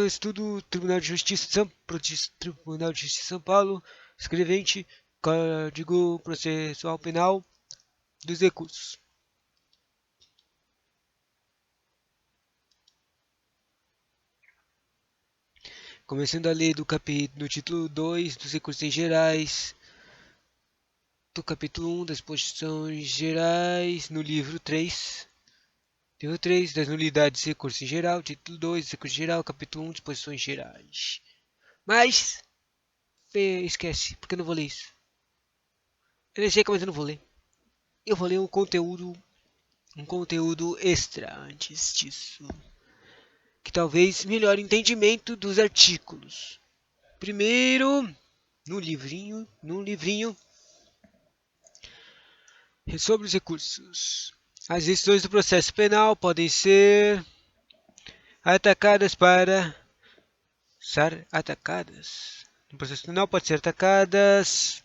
Estudo Tribunal de Justiça de Tribunal de Justiça de São Paulo, escrevente, Código Processual Penal dos recursos. Começando a ler do título 2 dos recursos em gerais, do capítulo 1 das disposições gerais, no livro 3. Livro 3 das nulidades de recursos em geral, título 2, recurso geral, capítulo 1, disposições gerais. Mas, esquece, porque eu não vou ler isso. Eu nem sei como eu não vou ler. Eu vou ler um conteúdo extra antes disso, que talvez melhore o entendimento dos artigos. Primeiro, no livrinho sobre os recursos. As decisões do processo penal podem ser atacadas para ser atacadas. No processo penal pode ser atacadas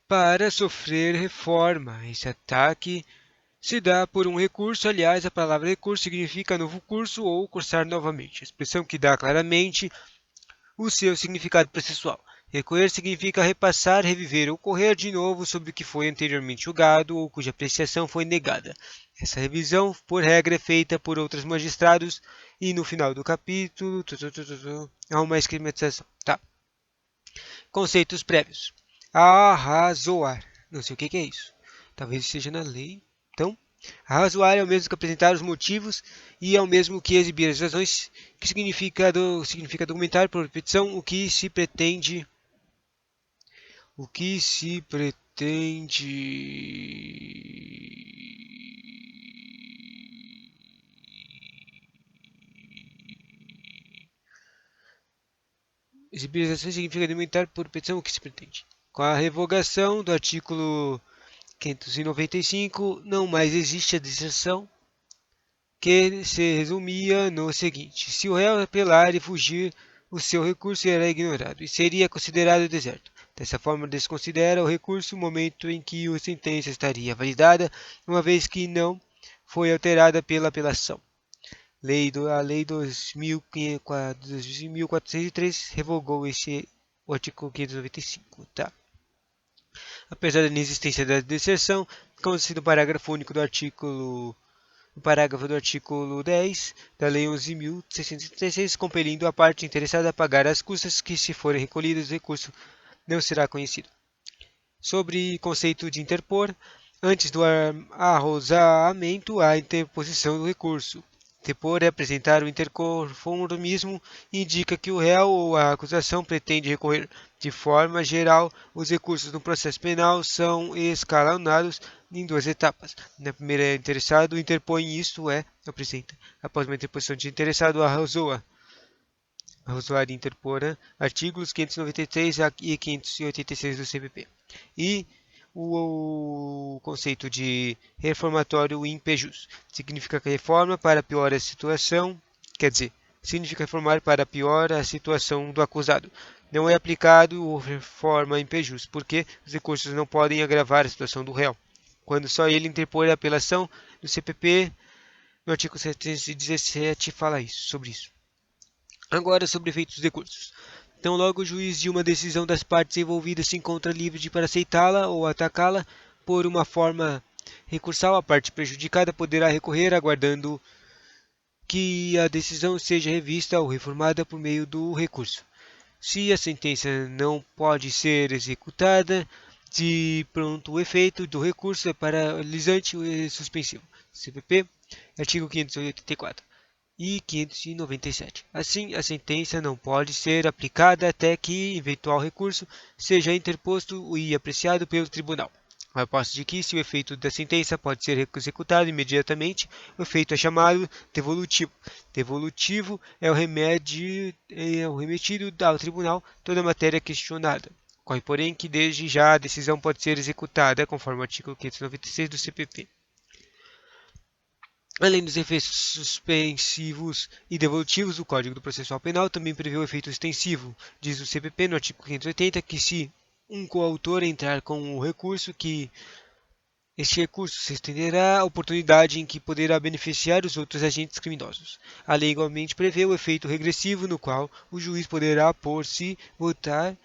para sofrer reforma. Esse ataque se dá por um recurso. Aliás, a palavra recurso significa novo curso ou cursar novamente, expressão que dá claramente o seu significado processual. Recorrer significa repassar, reviver ou correr de novo sobre o que foi anteriormente julgado ou cuja apreciação foi negada. Essa revisão, por regra, é feita por outros magistrados e no final do capítulo há uma esquematização. Tá. Conceitos prévios. Arrazoar. Não sei o que é isso. Talvez esteja na lei. Então, arrazoar é o mesmo que apresentar os motivos e é o mesmo que exibir as razões, que significa documentar por repetição o que se pretende. O que se pretende. Exibir as ações significa documentar por repetição o que se pretende. Com a revogação do artigo 595, não mais existe a disserção, que se resumia no seguinte: se o réu apelar e fugir, o seu recurso era ignorado e seria considerado deserto. Dessa forma, desconsidera o recurso o momento em que a sentença estaria validada, uma vez que não foi alterada pela apelação. A Lei 2403 revogou o artigo 595. Tá? Apesar da inexistência da deserção, consta-se no parágrafo único do artigo no parágrafo do artigo 10 da Lei 11.636, compelindo a parte interessada a pagar as custas que, se forem recolhidas, o recurso não será conhecido. Sobre conceito de interpor, antes do arrozamento, há a interposição do recurso. Interpor é apresentar o interconformismo e indica que o réu ou a acusação pretende recorrer. De forma geral, os recursos no processo penal são escalonados em duas etapas. Na primeira, o interessado interpõe, isto é, apresenta. Após uma interposição de interessado, arrozoa interpora artigos 593 e 586 do CPP. E o conceito de reformatório impejus significa que reforma para piorar a situação, quer dizer, significa reformar para piorar a situação do acusado. Não é aplicado o reforma impejus, porque os recursos não podem agravar a situação do réu. Quando só ele interpor a apelação do CPP, no artigo 717 fala sobre isso. Agora, sobre efeitos dos recursos. Então, logo o juiz de uma decisão das partes envolvidas se encontra livre para aceitá-la ou atacá-la por uma forma recursal, a parte prejudicada poderá recorrer, aguardando que a decisão seja revista ou reformada por meio do recurso. Se a sentença não pode ser executada, de pronto efeito do recurso é paralisante e suspensivo. CPP, artigo 584 e 597. Assim, a sentença não pode ser aplicada até que eventual recurso seja interposto e apreciado pelo tribunal. Ao passo de que, se o efeito da sentença pode ser executado imediatamente, o efeito é chamado devolutivo. Devolutivo é o remetido ao tribunal toda a matéria questionada. Ocorre, porém, que desde já a decisão pode ser executada, conforme o artigo 596 do CPP. Além dos efeitos suspensivos e devolutivos, o Código do Processual Penal também prevê o efeito extensivo. Diz o CPP no artigo 580 que se um coautor entrar com o recurso que Este recurso se estenderá à oportunidade em que poderá beneficiar os outros agentes criminosos. A lei igualmente prevê o efeito regressivo no qual o juiz poderá, por se votar,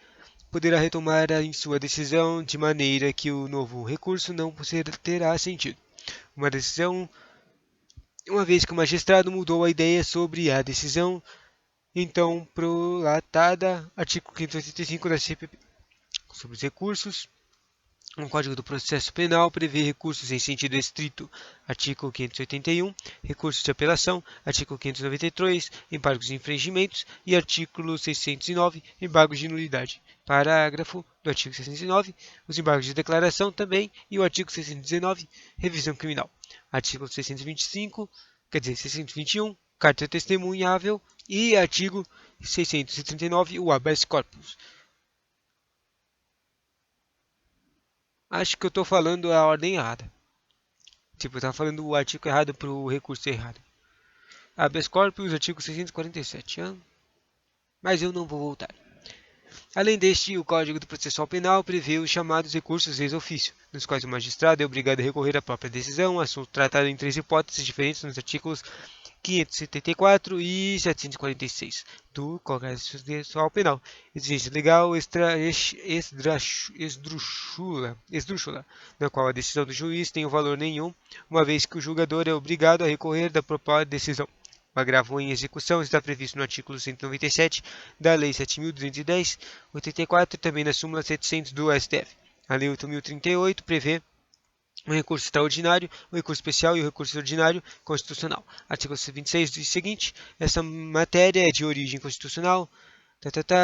poderá retomar em sua decisão de maneira que o novo recurso não terá sentido. Uma vez que o magistrado mudou a ideia sobre a decisão, então prolatada, artigo 585 da CPP. Sobre os recursos, o Código do Processo Penal prevê recursos em sentido estrito, artigo 581, recursos de apelação, artigo 593, embargos de infringimentos e artigo 609, embargos de nulidade. Parágrafo do artigo 609, os embargos de declaração também e o artigo 619, revisão criminal. Artigo 625, quer dizer, 621, carta testemunhável e artigo 639, o habeas corpus. Acho que eu estou falando a ordem errada. Tipo, eu estava falando o artigo errado para o recurso errado. Habeas corpus, artigo 647. Mas eu não vou voltar. Além deste, o Código do Processual Penal prevê os chamados recursos ex officio, nos quais o magistrado é obrigado a recorrer à própria decisão, assunto tratado em 3 hipóteses diferentes nos artigos 574 e 746 do Código Processual Penal. Exigência legal esdrúxula, na qual a decisão do juiz tem valor nenhum, uma vez que o julgador é obrigado a recorrer da própria decisão. O agravo em execução está previsto no artigo 197 da Lei 7.210/84 e também na súmula 700 do STF. A Lei 8.038 prevê o recurso extraordinário, o recurso especial e o recurso ordinário constitucional. Artigo 26 diz o seguinte: essa matéria é de origem constitucional.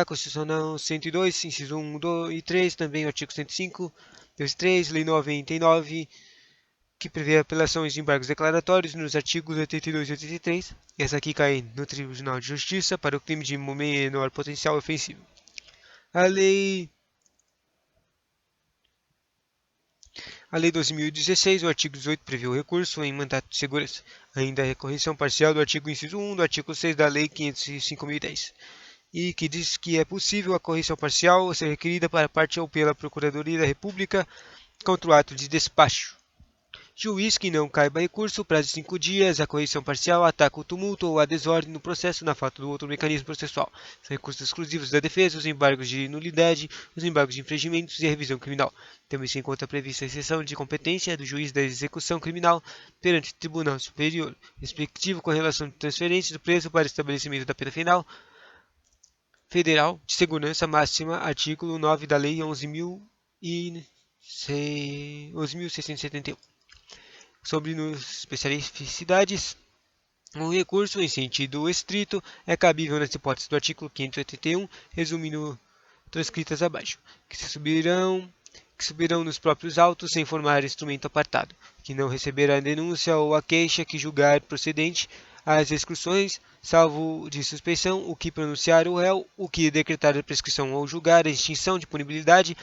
Constitucional 102, inciso 1, 2 e 3, também o artigo 105, 2 e 3, Lei 99, que prevê apelações de embargos declaratórios nos artigos 82 e 83. Essa aqui cai no Tribunal de Justiça para o crime de menor potencial ofensivo. A Lei 2016, o artigo 18, prevê o recurso em mandato de segurança. Ainda a recorreção parcial do artigo inciso 1 do artigo 6 da Lei 505.010. E que diz que é possível a correção parcial ser requerida para a parte ou pela Procuradoria da República contra o ato de despacho. Juiz que não caiba recurso, prazo de 5 dias, a correção parcial ataca o tumulto ou a desordem no processo na falta do outro mecanismo processual. São recursos exclusivos da defesa, os embargos de nulidade, os embargos de infringimentos e a revisão criminal. Também se encontra prevista a exceção de competência do juiz da execução criminal perante o Tribunal Superior, respectivo com relação de transferência do preso para estabelecimento da pena final federal de segurança máxima, artigo 9 da Lei 11.671. Sobre especificidades, um recurso em sentido estrito é cabível nas hipóteses do artigo 581, resumindo transcritas abaixo, que subirão nos próprios autos sem formar instrumento apartado, que não receberá a denúncia ou a queixa que julgar procedente as exclusões, salvo de suspeição, o que pronunciar o réu, o que decretar a prescrição ou julgar a extinção de punibilidade,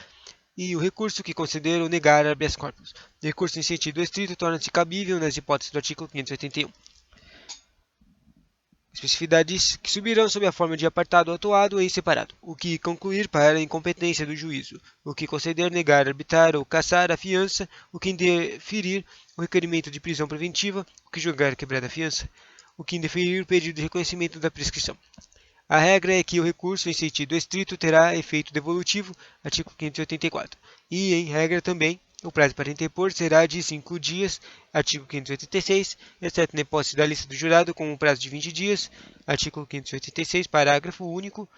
e o recurso que conceder ou negar habeas corpus. O recurso em sentido estrito torna-se cabível nas hipóteses do artigo 581. Especificidades que subirão sob a forma de apartado atuado em separado. O que concluir para a incompetência do juízo. O que conceder, negar, arbitrar ou cassar a fiança. O que indeferir o requerimento de prisão preventiva. O que julgar quebrar a fiança. O que indeferir o pedido de reconhecimento da prescrição. A regra é que o recurso em sentido estrito terá efeito devolutivo, artigo 584. E, em regra também, o prazo para interpor será de 5 dias, artigo 586, exceto na hipótese da lista do jurado com um prazo de 20 dias, artigo 586, parágrafo único,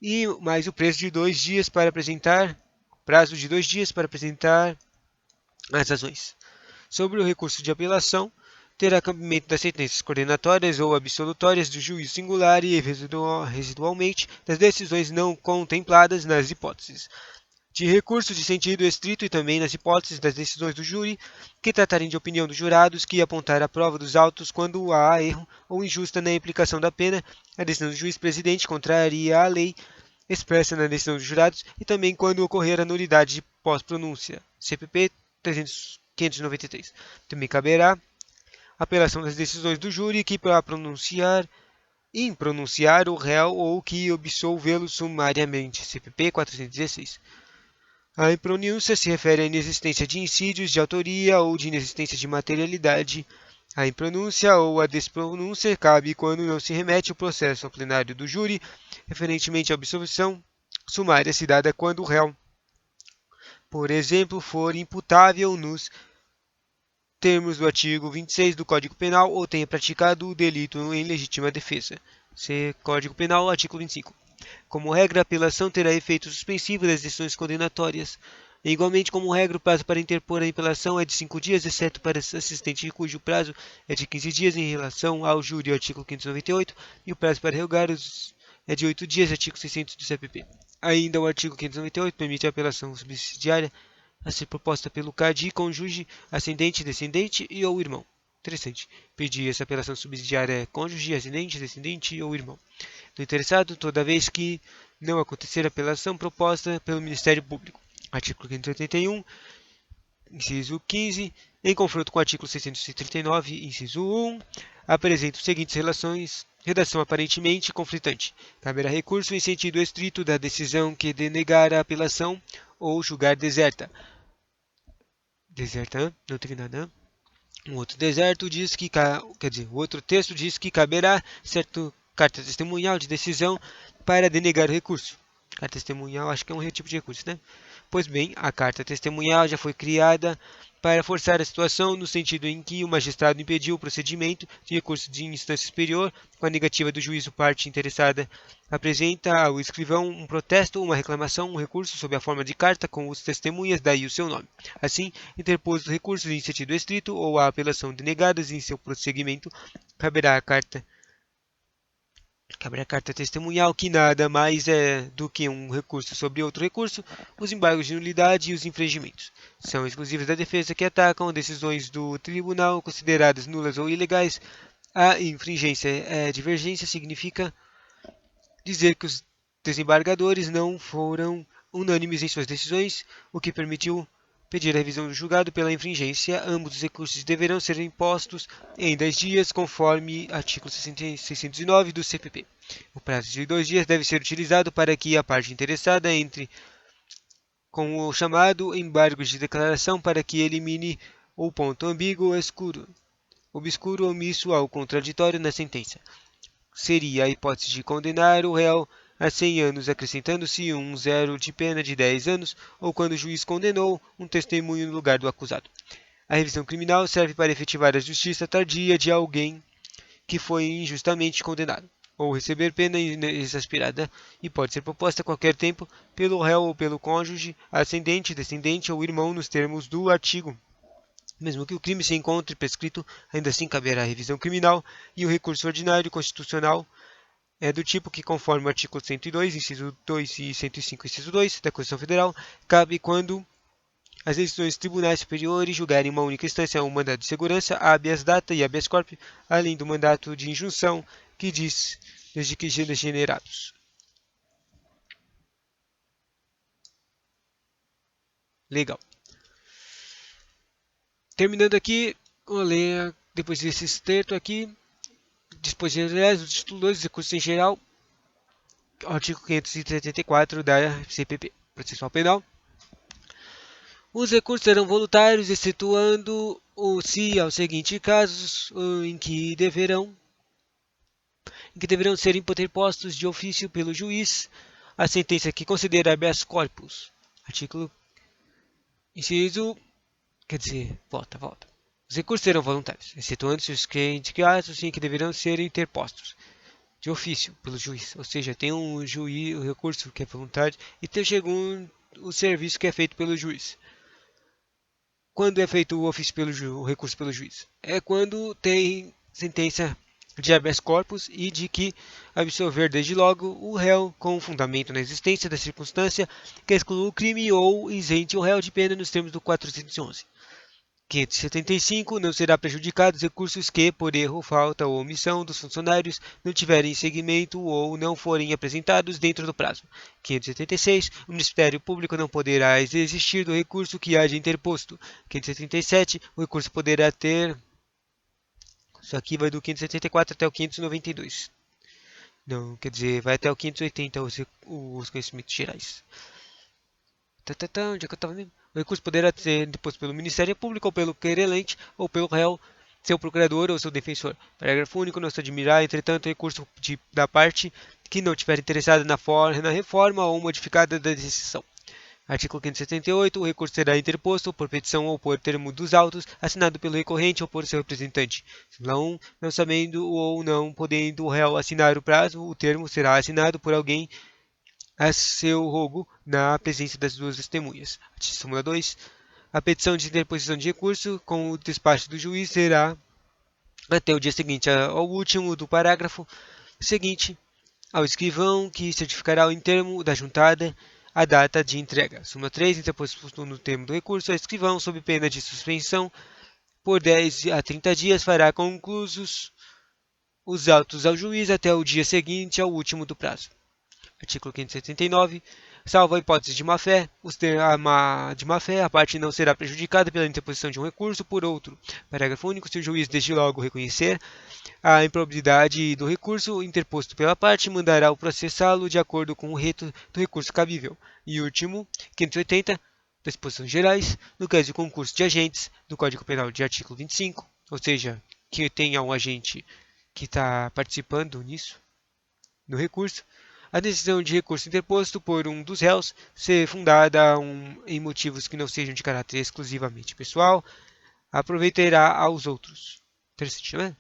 e mais o prazo de 2 dias para apresentar as razões. Sobre o recurso de apelação, terá cabimento das sentenças condenatórias ou absolutórias do juízo singular e residualmente das decisões não contempladas nas hipóteses de recurso de sentido estrito e também nas hipóteses das decisões do júri que tratarem de opinião dos jurados que apontar a prova dos autos quando há erro ou injusta na aplicação da pena, a decisão do juiz presidente contraria a lei expressa na decisão dos jurados e também quando ocorrer a nulidade de pós-pronúncia, CPP 593. Também caberá apelação das decisões do júri que para pronunciar o réu ou que absolvê-lo sumariamente, CPP 416. A impronúncia se refere à inexistência de insídios de autoria ou de inexistência de materialidade. A impronúncia ou a despronúncia cabe quando não se remete o processo ao plenário do júri, referentemente à absolvição sumária se dada quando o réu, por exemplo, for imputável nos termos do artigo 26 do Código Penal ou tenha praticado o delito em legítima defesa. C. Código Penal, artigo 25. Como regra, a apelação terá efeito suspensivo das decisões condenatórias. Igualmente, como regra, o prazo para interpor a apelação é de 5 dias, exceto para assistente cujo prazo é de 15 dias em relação ao júri, artigo 598, e o prazo para revogar é de 8 dias, artigo 600 do CPP. Ainda o artigo 598 permite a apelação subsidiária a ser proposta pelo CAD, cônjuge, ascendente, descendente e ou irmão. Interessante. Pedir essa apelação subsidiária é cônjuge, ascendente, descendente ou irmão do interessado, toda vez que não acontecer a apelação proposta pelo Ministério Público. Artigo 581, inciso 15, em confronto com o artigo 639, inciso 1, apresenta as seguintes relações. Redação aparentemente conflitante. Caberá recurso em sentido estrito da decisão que denegar a apelação ou julgar deserta. Deserta, não teve nada. Um outro deserto diz que, o outro texto diz que caberá certo carta testemunhal de decisão para denegar o recurso. Carta testemunhal acho que é um tipo de recurso, né? Pois bem, a carta testemunhal já foi criada para forçar a situação no sentido em que o magistrado impediu o procedimento de recurso de instância superior com a negativa do juízo parte interessada apresenta ao escrivão um protesto, uma reclamação, um recurso sob a forma de carta com os testemunhas, daí o seu nome. Assim, interpôs os recursos em sentido estrito ou a apelação denegadas em seu prosseguimento, caberá a carta testemunhal, que nada mais é do que um recurso sobre outro recurso. Os embargos de nulidade e os infringimentos são exclusivos da defesa que atacam decisões do tribunal consideradas nulas ou ilegais. A infringência divergência significa dizer que os desembargadores não foram unânimes em suas decisões, o que permitiu pedir a revisão do julgado pela infringência. Ambos os recursos deverão ser impostos em 10 dias, conforme artigo 609 do CPP. O prazo de 2 dias deve ser utilizado para que a parte interessada entre com o chamado embargo de declaração para que elimine o ponto ambíguo, obscuro, omisso ao contraditório na sentença. Seria a hipótese de condenar o réu a 100 anos, acrescentando-se um zero de pena de 10 anos, ou quando o juiz condenou um testemunho no lugar do acusado. A revisão criminal serve para efetivar a justiça tardia de alguém que foi injustamente condenado, ou receber pena exasperada, e pode ser proposta a qualquer tempo pelo réu ou pelo cônjuge, ascendente, descendente ou irmão nos termos do artigo. Mesmo que o crime se encontre prescrito, ainda assim caberá a revisão criminal, e o recurso ordinário constitucional é do tipo que, conforme o artigo 102, inciso 2 e 105, inciso 2 da Constituição Federal, cabe quando as decisões de tribunais superiores julgarem uma única instância um mandado de segurança, habeas data e habeas corpus, além do mandato de injunção, que diz desde que degenerados. Legal. Terminando aqui, vou ler depois desse texto aqui, disposições gerais, o título 2, recursos em geral, artigo 574 da CPP, Processual Penal. Os recursos serão voluntários, excetuando-se aos seguintes casos em que deverão ser interpostos de ofício pelo juiz a sentença que considera habeas corpus. Artigo inciso, volta. Os recursos serão voluntários, excetuando-se os casos em que deverão ser interpostos de ofício pelo juiz, ou seja, tem um o recurso que é voluntário e tem o serviço que é feito pelo juiz. Quando é feito o ofício o recurso pelo juiz? É quando tem sentença de habeas corpus e de que absolver desde logo o réu com fundamento na existência da circunstância que exclua o crime ou isente o réu de pena nos termos do 411. 575. Não será prejudicado os recursos que, por erro, falta ou omissão dos funcionários, não tiverem seguimento ou não forem apresentados dentro do prazo. 576. O Ministério Público não poderá desistir do recurso que haja interposto. 577. O recurso poderá ter... Isso aqui vai do 574 até o 592. Não, quer dizer, vai até o 580 os conhecimentos gerais. Onde é que eu estava mesmo? O recurso poderá ser deposto pelo Ministério Público ou pelo querelante ou pelo réu, seu procurador ou seu defensor. Parágrafo único. Não se admitirá, entretanto, o recurso da parte que não estiver interessada na reforma ou modificada da decisão. Artigo 578. O recurso será interposto por petição ou por termo dos autos, assinado pelo recorrente ou por seu representante. Súmula 1. Não sabendo ou não podendo o réu assinar o prazo, o termo será assinado por alguém a seu rogo na presença das duas testemunhas. Súmula 2. A petição de interposição de recurso com o despacho do juiz será até o dia seguinte ao último do parágrafo seguinte ao escrivão, que certificará em termo da juntada a data de entrega. Súmula 3. Interposto no termo do recurso, o escrivão, sob pena de suspensão por 10 a 30 dias, fará conclusos os autos ao juiz até o dia seguinte ao último do prazo. Artigo 579. Salvo a hipótese de má-fé, a parte não será prejudicada pela interposição de um recurso por outro. Parágrafo único. Se o juiz desde logo reconhecer a improbidade do recurso interposto pela parte, mandará o processá-lo de acordo com o rito do recurso cabível. E último, 580. Disposições gerais. No caso de concurso de agentes, do Código Penal de artigo 25, ou seja, que tenha um agente que está participando nisso, no recurso, a decisão de recurso interposto por um dos réus ser fundada em motivos que não sejam de caráter exclusivamente pessoal, aproveitará aos outros. Interessante, não é?